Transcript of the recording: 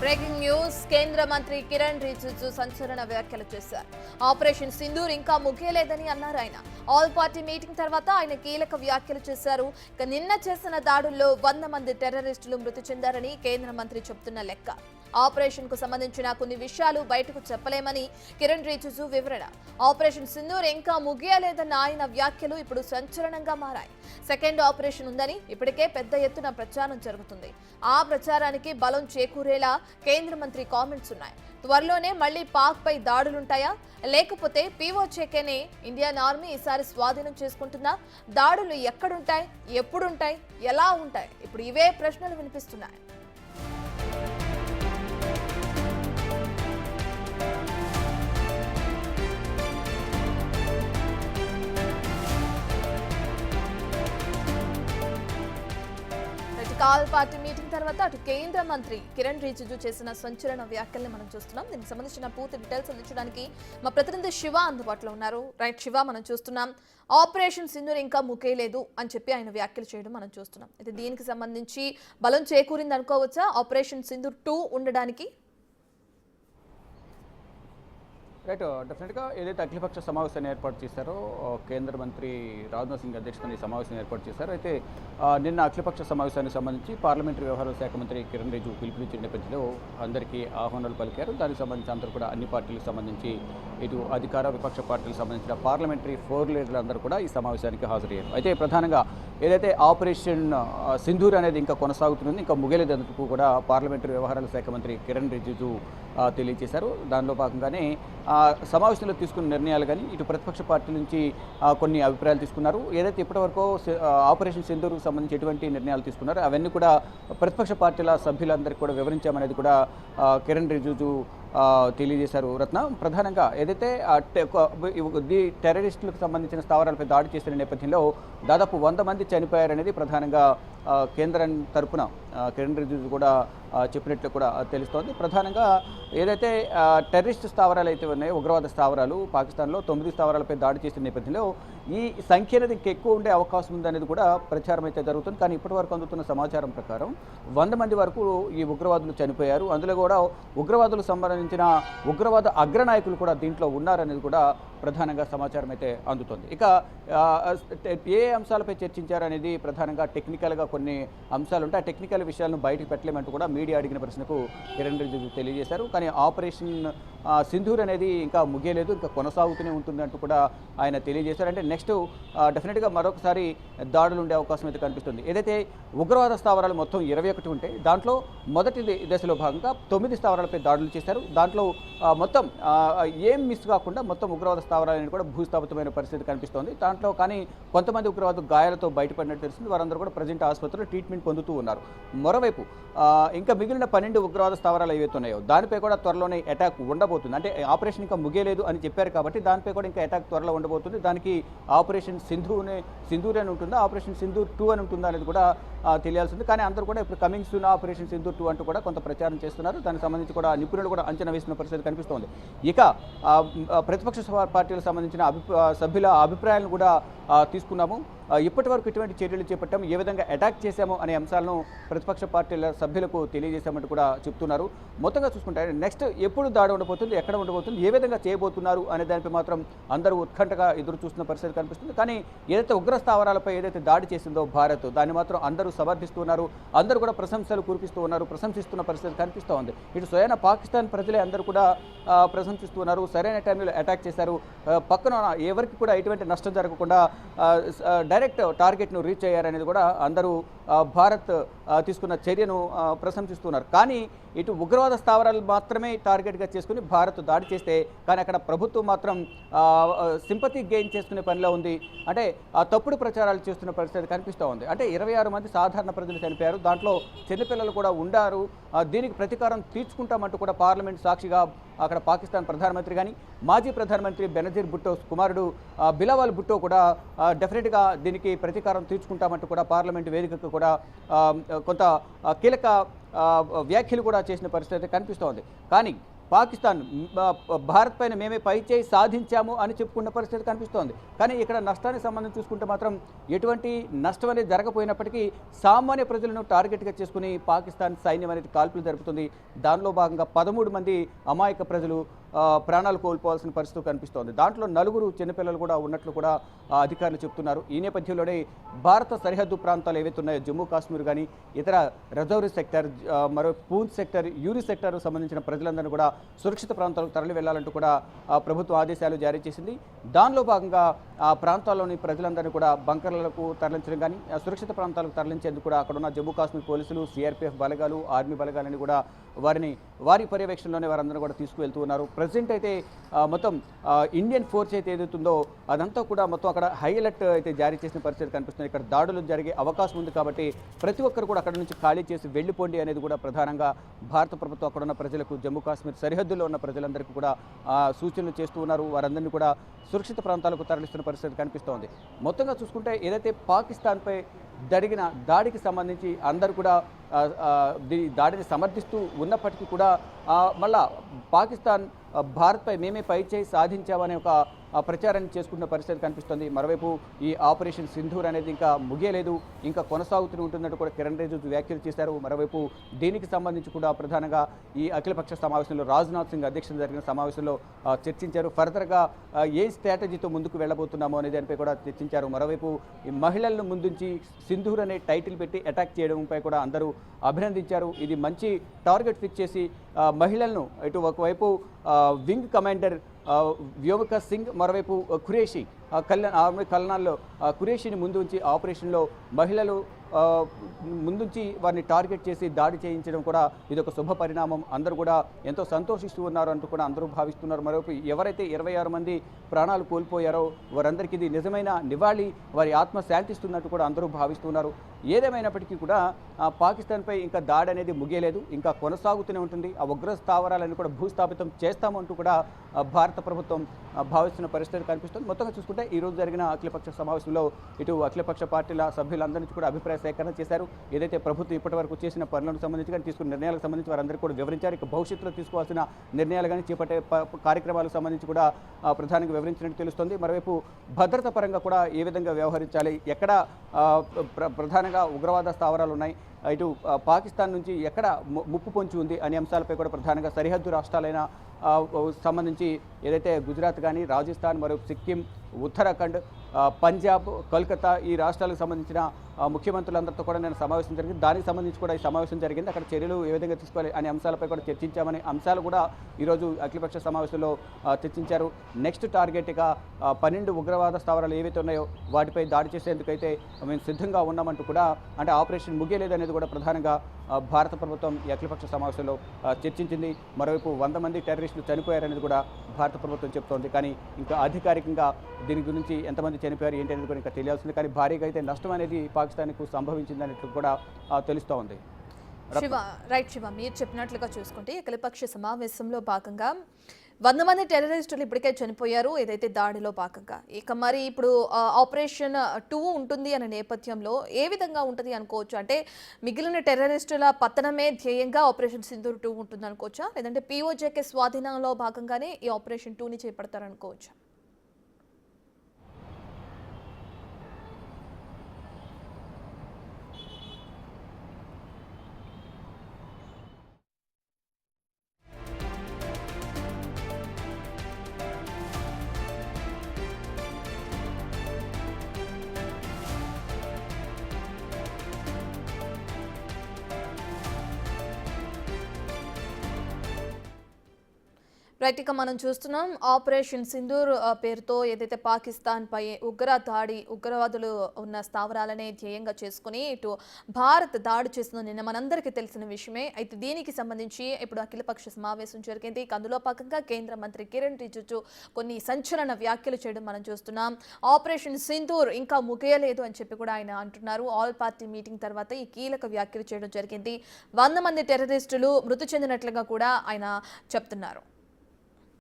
Breaking news కేంద్ర మంత్రి కిరణ్ రిజిజు సంచలన వ్యాఖ్యలు చేశారు. ఆపరేషన్ సింధూర్ ఇంకా ముగియలేదని అన్నారు ఆయన. ఆల్ పార్టీ మీటింగ్ తర్వాత ఆయన కీలక వ్యాఖ్యలు చేశారు. నిన్న చేసిన దాడుల్లో 100 మంది టెర్రరిస్టులు మృతి చెందారని కేంద్ర మంత్రి చెబుతున్న లెక్క. ఆపరేషన్ కు సంబంధించిన కొన్ని విషయాలు బయటకు చెప్పలేమని కిరణ్ రిజిజు వివరణ. ఆపరేషన్ సింధూర్ ఇంకా ముగియలేదన్న ఆయన వ్యాఖ్యలు ఇప్పుడు సంచలనంగా మారాయి. సెకండ్ ఆపరేషన్ ఉందని ఇప్పటికే పెద్ద ఎత్తున ప్రచారం జరుగుతుంది. ఆ ప్రచారానికి బలం చేకూరేలా కేంద్ర మంత్రి కామెంట్స్ ఉన్నాయి. త్వరలోనే మళ్లీ పాక్ పై దాడులుంటాయా, లేకపోతే పీఓచేకేనే ఇండియన్ ఆర్మీ ఈసారి స్వాధీనం చేసుకుంటుందా? దాడులు ఎక్కడుంటాయి, ఎప్పుడుంటాయి, ఎలా ఉంటాయి? ఇప్పుడు ఇవే ప్రశ్నలు వినిపిస్తున్నాయి. ఆల్ పార్టీ మీటింగ్ తర్వాత అటు కేంద్ర మంత్రి కిరణ్ రిజిజు చేసిన సంచలన వ్యాఖ్యల్ని మనం చూస్తున్నాం. దీనికి సంబంధించిన పూర్తి డీటెయిల్స్ అందించడానికి మా ప్రతినిధి శివ అందుబాటులో ఉన్నారు. రైట్ శివ, మనం చూస్తున్నాం ఆపరేషన్ సింధూర్ ఇంకా ముగియలేదు అని చెప్పి ఆయన వ్యాఖ్యలు చేయడం మనం చూస్తున్నాం. అయితే దీనికి సంబంధించి బలం చేకూరింది అనుకోవచ్చా ఆపరేషన్ సింధూర్ 2 ఉండడానికి? రైట్, డెఫినెట్గా ఏదైతే అఖిలపక్ష సమావేశాన్ని ఏర్పాటు చేశారో కేంద్ర మంత్రి రాజ్నాథ్ సింగ్ అధ్యక్షతన ఈ సమావేశాన్ని ఏర్పాటు చేశారు. అయితే నిన్న అఖిలపక్ష సమావేశానికి సంబంధించి పార్లమెంటరీ వ్యవహారాల శాఖ మంత్రి కిరణ్ రిజిజు పిలుపునిచ్చిన నేపథ్యంలో అందరికీ ఆహ్వానాలు పలికారు. దానికి సంబంధించి అందరూ కూడా అన్ని పార్టీలకు సంబంధించి ఇటు అధికార విపక్ష పార్టీలకు సంబంధించిన పార్లమెంటరీ 4 లీడర్లు అందరూ కూడా ఈ సమావేశానికి హాజరయ్యారు. అయితే ప్రధానంగా ఏదైతే ఆపరేషన్ సింధూర్ అనేది ఇంకా కొనసాగుతుంది, ఇంకా ముగియలేదందుకు కూడా పార్లమెంటరీ వ్యవహారాల శాఖ మంత్రి కిరణ్ రిజిజు తెలియజేశారు. దానిలో భాగంగానే సమావేశంలో తీసుకున్న నిర్ణయాలు కానీ ఇటు ప్రతిపక్ష పార్టీ నుంచి కొన్ని అభిప్రాయాలు తీసుకున్నారు. ఏదైతే ఇప్పటివరకు ఆపరేషన్ సింధూర్కు సంబంధించి ఎటువంటి నిర్ణయాలు తీసుకున్నారో అవన్నీ కూడా ప్రతిపక్ష పార్టీల సభ్యులందరికీ కూడా వివరించామనేది కూడా కిరణ్ రిజిజు తెలియజేశారు. రత్న, ప్రధానంగా ఏదైతే టెర్రరిస్టులకు సంబంధించిన స్థావరాలపై దాడి చేసిన నేపథ్యంలో దాదాపు 100 మంది చనిపోయారనేది ప్రధానంగా కేంద్రం తరపున కిరణ్ రిజిజు కూడా చెప్పినట్లు కూడా తెలుస్తోంది. ప్రధానంగా ఏదైతే టెర్రరిస్ట్ స్థావరాలు అయితే ఉన్నాయో, ఉగ్రవాద స్థావరాలు పాకిస్తాన్లో 9 స్థావరాలపై దాడి చేసిన నేపథ్యంలో ఈ సంఖ్య అనేది ఇంకెక్కువ ఉండే అవకాశం ఉందనేది కూడా ప్రచారం అయితే జరుగుతుంది. కానీ ఇప్పటివరకు అందుతున్న సమాచారం ప్రకారం 100 మంది వరకు ఈ ఉగ్రవాదులు చనిపోయారు. అందులో కూడా ఉగ్రవాదులకు సంబంధించిన ఉగ్రవాద అగ్రనాయకులు కూడా దీంట్లో ఉన్నారనేది కూడా ప్రధానంగా సమాచారం అయితే అందుతుంది. ఇక ఏ అంశాలపై చర్చించారనేది ప్రధానంగా టెక్నికల్గా కొన్ని అంశాలు ఉంటాయి. ఆ టెక్నికల్ విషయాలను బయటకు పెట్టలేమంటూ కూడా మీడియా అడిగిన ప్రశ్నకు కిరణ్ రిజిజు తెలియజేశారు. కానీ ఆపరేషన్ సింధూర్ అనేది ఇంకా ముగియలేదు, ఇంకా కొనసాగుతూనే ఉంటుంది అంటూ కూడా ఆయన తెలియజేశారు. అంటే నెక్స్ట్ డెఫినెట్గా మరొకసారి దాడులు ఉండే అవకాశం అయితే కనిపిస్తుంది. ఏదైతే ఉగ్రవాద స్థావరాలు మొత్తం 21 ఉంటాయి, దాంట్లో మొదటి దశలో భాగంగా 9 స్థావరాలపై దాడులు చేశారు. దాంట్లో మొత్తం ఏం మిస్ కాకుండా మొత్తం ఉగ్రవాద స్థావరాలను కూడా భూస్థాపితమైన పరిస్థితి కనిపిస్తోంది. దాంట్లో కానీ కొంతమంది ఉగ్రవాదులు గాయాలతో బయటపడినట్టు తెలిసింది. వారందరూ కూడా ప్రజెంట్ ఆసుపత్రిలో ట్రీట్మెంట్ పొందుతూ ఉన్నారు. మరోవైపు ఇంకా మిగిలిన 12 ఉగ్రవాద స్థావరాలు ఏవైతే ఉన్నాయో దానిపై కూడా త్వరలోనే అటాక్ ఉండబోతుంది. అంటే ఆపరేషన్ ఇంకా ముగియలేదు అని చెప్పారు కాబట్టి దానిపై కూడా ఇంకా అటాక్ త్వరలో ఉండబోతుంది. దానికి ఆపరేషన్ సింధూర్ అని ఉంటుందా, ఆపరేషన్ సింధూర్ 2 అని ఉంటుందా అనేది కూడా తెలియాల్సింది. కానీ అందరూ కూడా ఇప్పుడు కమింగ్ సూన్ ఆపరేషన్ సింధూర్ 2 అంటూ కూడా కొంత ప్రచారం చేస్తున్నారు. దానికి సంబంధించి కూడా నిపుణులు కూడా అంచనా వేసిన పరిస్థితి కనిపిస్తోంది. ఇక ప్రతిపక్ష పార్టీలకు సంబంధించిన సభ్యుల అభిప్రాయాలను కూడా తీసుకున్నాము. ఇప్పటి వరకు ఇటువంటి చర్యలు చేపట్టాము, ఏ విధంగా అటాక్ చేశాము అనే అంశాలను ప్రతిపక్ష పార్టీల సభ్యులకు తెలియజేశామంటూ కూడా చెప్తున్నారు. మొత్తంగా చూసుకుంటే నెక్స్ట్ ఎప్పుడు దాడి ఉండబోతుంది, ఎక్కడ ఉండబోతుంది, ఏ విధంగా చేయబోతున్నారు అనే దానిపై మాత్రం అందరూ ఉత్కంఠగా ఎదురు చూస్తున్న పరిస్థితి కనిపిస్తుంది. కానీ ఏదైతే ఉగ్ర స్థావరాలపై ఏదైతే దాడి చేసిందో భారత్, దాన్ని మాత్రం అందరూ సమర్థిస్తున్నారు, అందరూ కూడా ప్రశంసలు కురిపిస్తూ ఉన్నారు, ప్రశంసిస్తున్న పరిస్థితి కనిపిస్తూ ఉంది. ఇటు స్వయాన పాకిస్తాన్ ప్రజలే అందరూ కూడా ప్రశంసిస్తున్నారు. సరైన టైంలో అటాక్ చేశారు, పక్కన ఎవరికి కూడా ఎటువంటి నష్టం జరగకుండా డైరెక్ట్ టార్గెట్ను రీచ్ అయ్యారనేది కూడా అందరూ భారత్ తీసుకున్న చర్యను ప్రశంసిస్తున్నారు. కానీ ఇటు ఉగ్రవాద స్థావరాలు మాత్రమే టార్గెట్గా చేసుకుని భారత్ దాడి చేస్తే కానీ అక్కడ ప్రభుత్వం మాత్రం సింపతి గెయిన్ చేసుకునే పనిలో ఉంది. అంటే తప్పుడు ప్రచారాలు చేస్తున్న పరిస్థితి కనిపిస్తూ ఉంది. అంటే 26 మంది సాధారణ ప్రజలు చనిపోయారు, దాంట్లో చిన్నపిల్లలు కూడా ఉండారు. దీనికి ప్రతీకారం తీర్చుకుంటామంటూ కూడా పార్లమెంట్ సాక్షిగా అక్కడ పాకిస్తాన్ ప్రధానమంత్రి కానీ మాజీ ప్రధానమంత్రి బెనజీర్ భుట్టో కుమారుడు బిలావల్ భుట్టో కూడా డెఫినెట్గా దీనికి ప్రతీకారం తీర్చుకుంటామంటూ కూడా పార్లమెంటు వేదికకు కూడా కొంత కీలక వ్యాఖ్యలు కూడా చేసిన పరిస్థితి కనిపిస్తోంది. కానీ పాకిస్తాన్ భారత్ పైన మేమే పైచేయి సాధించాము అని చెప్పుకున్న పరిస్థితి కనిపిస్తోంది. కానీ ఇక్కడ నష్టానికి సంబంధించి చూసుకుంటే మాత్రం ఎటువంటి నష్టం అనేది జరగకపోయినప్పటికీ సామాన్య ప్రజలను టార్గెట్గా చేసుకుని పాకిస్తాన్ సైన్యం అనేది కాల్పులు జరుపుతుంది. దానిలో భాగంగా 13 మంది అమాయక ప్రజలు ప్రాణాలు కోల్పోవాల్సిన పరిస్థితి కనిపిస్తోంది. దాంట్లో 4 చిన్నపిల్లలు కూడా ఉన్నట్లు కూడా అధికారులు చెప్తున్నారు. ఈ నేపథ్యంలోనే భారత సరిహద్దు ప్రాంతాలు ఏవైతే ఉన్నాయో జమ్మూ కాశ్మీర్ కానీ ఇతర రజౌరి సెక్టర్, మరో పూంచ్ సెక్టర్, యూరి సెక్టర్ సంబంధించిన ప్రజలందరూ కూడా సురక్షిత ప్రాంతాలకు తరలి వెళ్లాలంటూ కూడా ప్రభుత్వం ఆదేశాలు జారీ చేసింది. దానిలో భాగంగా ఆ ప్రాంతాల్లోని ప్రజలందరినీ కూడా బంకర్లకు తరలించడం కానీ సురక్షిత ప్రాంతాలకు తరలించేందుకు కూడా అక్కడ ఉన్న జమ్మూ కాశ్మీర్ పోలీసులు, సిఆర్పీఎఫ్ బలగాలు, ఆర్మీ బలగాలని కూడా వారి పర్యవేక్షణలోనే వారందరూ కూడా తీసుకువెళ్తూ ఉన్నారు. ప్రెసిడెంట్ అయితే మొత్తం ఇండియన్ ఫోర్స్ అయితే ఏదైతుందో అదంతా కూడా మొత్తం అక్కడ హై అలర్ట్ అయితే జారీ చేసిన పరిస్థితి కనిపిస్తుంది. ఇక్కడ దాడులు జరిగే అవకాశం ఉంది కాబట్టి ప్రతి ఒక్కరు కూడా అక్కడ నుంచి ఖాళీ చేసి వెళ్ళిపోండి అనేది కూడా ప్రధానంగా భారత ప్రభుత్వం అక్కడ ఉన్న ప్రజలకు, జమ్మూ కాశ్మీర్ సరిహద్దులో ఉన్న ప్రజలందరికీ కూడా సూచనలు చేస్తూ ఉన్నారు. వారందరినీ కూడా సురక్షిత ప్రాంతాలకు తరలిస్తున్న పరిస్థితి కనిపిస్తోంది. మొత్తంగా చూసుకుంటే ఏదైతే పాకిస్తాన్పై జరిగిన దాడికి సంబంధించి అందరూ కూడా దాడిని సమర్థిస్తూ ఉన్నప్పటికీ కూడా మళ్ళా పాకిస్తాన్ భారత్పై మేమే పైచేయి సాధించామనే ఒక ప్రచారాన్ని చేసుకుంటున్న పరిస్థితి కనిపిస్తుంది. మరోవైపు ఈ ఆపరేషన్ సింధూర్ అనేది ఇంకా ముగియలేదు, ఇంకా కొనసాగుతూ ఉంటున్నట్టు కూడా కిరణ్ రిజిజు వ్యాఖ్యలు చేశారు. మరోవైపు దీనికి సంబంధించి కూడా ప్రధానంగా ఈ అఖిలపక్ష సమావేశంలో రాజ్నాథ్ సింగ్ అధ్యక్షతన జరిగిన సమావేశంలో చర్చించారు. ఫర్దర్గా ఏ స్ట్రాటజీతో ముందుకు వెళ్ళబోతున్నామో అనే దానిపై కూడా చర్చించారు. మరోవైపు ఈ మహిళలను ముందుంచి సింధూర్ అనే టైటిల్ పెట్టి అటాక్ చేయడంపై కూడా అందరూ అభినందించారు. ఇది మంచి టార్గెట్ ఫిక్స్ చేసి మహిళలను ఇటు ఒకవైపు వింగ్ కమాండర్ వ్యోమిక సింగ్, మరోవైపు ఖురేషి కల్నాల్లో ఖురేషిని ముందు ఉంచి ఆపరేషన్లో మహిళలు ముందుంచి వారిని టార్గెట్ చేసి దాడి చేయించడం కూడా ఇది ఒక శుభ పరిణామం. అందరూ కూడా ఎంతో సంతోషిస్తూ ఉన్నారు అంటూ కూడా అందరూ భావిస్తున్నారు. మరోవైపు ఎవరైతే 26 మంది ప్రాణాలు కోల్పోయారో వారందరికీ ఇది నిజమైన నివాళి, వారి ఆత్మ శాంతిస్తున్నట్టు కూడా అందరూ భావిస్తున్నారు. ఏదేమైనప్పటికీ కూడా పాకిస్తాన్పై ఇంకా దాడి అనేది ముగియలేదు, ఇంకా కొనసాగుతూనే ఉంటుంది. ఆ ఉగ్ర స్థావరాలను కూడా భూస్థాపితం చేస్తామంటూ కూడా భారత ప్రభుత్వం భావిస్తున్న పరిస్థితి కనిపిస్తుంది. మొత్తంగా చూసుకుంటే ఈరోజు జరిగిన అఖిలపక్ష సమావేశంలో ఇటు అఖిలపక్ష పార్టీల సభ్యులందరి నుంచి కూడా అభిప్రాయ సేకరణ చేశారు. ఏదైతే ప్రభుత్వం ఇప్పటివరకు చేసిన పనులకు సంబంధించి కానీ తీసుకున్న నిర్ణయాలకు సంబంధించి వారందరికీ కూడా వివరించారు. ఇక భవిష్యత్తులో తీసుకోవాల్సిన నిర్ణయాలు కానీ చేపట్టే కార్యక్రమాలకు సంబంధించి కూడా ప్రధానంగా వివరించినట్టు తెలుస్తుంది. మరోవైపు భద్రత పరంగా కూడా ఏ విధంగా వ్యవహరించాలి, ఎక్కడ ప్రధానంగా ఉగ్రవాద స్థావరాలు ఉన్నాయి, ఇటు పాకిస్తాన్ నుంచి ఎక్కడ ముప్పు పొంచి ఉంది అనే అంశాలపై కూడా ప్రధానంగా సరిహద్దు రాష్ట్రాలైన సంబంధించి ఏదైతే గుజరాత్ కానీ, రాజస్థాన్, మరియు సిక్కిం, ఉత్తరాఖండ్, పంజాబ్, కోల్కతా ఈ రాష్ట్రాలకు సంబంధించిన ముఖ్యమంత్రులందరితో కూడా నేను సమావేశం జరిగింది. దానికి సంబంధించి కూడా ఈ సమావేశం జరిగింది. అక్కడ చర్యలు ఏ విధంగా తీసుకోవాలి అనే అంశాలపై కూడా చర్చించామనే అంశాలు కూడా ఈరోజు అఖిలపక్ష సమావేశంలో చర్చించారు. నెక్స్ట్ టార్గెట్గా 12 ఉగ్రవాద స్థావరాలు ఏవైతే ఉన్నాయో వాటిపై దాడి చేసేందుకైతే మేము సిద్ధంగా ఉన్నామంటూ కూడా, అంటే ఆపరేషన్ ముగియలేదు అనేది కూడా ప్రధానంగా భారత ప్రభుత్వం ఈ అఖిలపక్ష సమావేశంలో చర్చించింది. మరోవైపు 100 మంది టెర్రరిస్టులు చనిపోయారనేది కూడా భారత ప్రభుత్వం చెప్తోంది. కానీ ఇంకా అధికారికంగా దీని గురించి ఎంతమంది చనిపోయారు ఏంటి అనేది కూడా ఇంకా తెలియాల్సింది. కానీ భారీగా అయితే నష్టం అనేది పాకిస్తాన్కు సంభవించిందన్నట్లు కూడా తెలుస్తూ ఉంది. శివ, మీరు చెప్పినట్లుగా చూసుకుంటే అఖిలపక్ష సమావేశంలో భాగంగా 100 మంది టెర్రరిస్టులు ఇప్పటికే చనిపోయారు ఏదైతే దాడిలో భాగంగా. ఇక మరి ఇప్పుడు ఆపరేషన్ 2 ఉంటుంది అనే నేపథ్యంలో ఏ విధంగా ఉంటుంది అనుకోవచ్చు? అంటే మిగిలిన టెర్రరిస్టుల పతనమే ధ్యేయంగా ఆపరేషన్ సింధూర్ 2 ఉంటుంది అనుకోవచ్చా, లేదంటే POJK స్వాధీనంలో భాగంగానే ఈ ఆపరేషన్ 2ని చేపడతారనుకోవచ్చా? రైట్, ఇక మనం చూస్తున్నాం ఆపరేషన్ సింధూర్ పేరుతో ఏదైతే పాకిస్తాన్ పై ఉగ్రవాదులు ఉన్న స్థావరాలనే ధ్యేయంగా చేసుకుని ఇటు భారత్ దాడి చేస్తుందో నిన్న మనందరికీ తెలిసిన విషయమే. అయితే దీనికి సంబంధించి ఇప్పుడు అఖిలపక్ష సమావేశం జరిగింది. అందులో భాగంగా కేంద్ర మంత్రి కిరణ్ రిజిజు కొన్ని సంచలన వ్యాఖ్యలు చేయడం మనం చూస్తున్నాం. ఆపరేషన్ సింధూర్ ఇంకా ముగియలేదు అని చెప్పి కూడా ఆయన అంటున్నారు. ఆల్ పార్టీ మీటింగ్ తర్వాత ఈ కీలక వ్యాఖ్యలు చేయడం జరిగింది. 100 మంది టెర్రరిస్టులు మృతి చెందినట్లుగా కూడా ఆయన చెప్తున్నారు.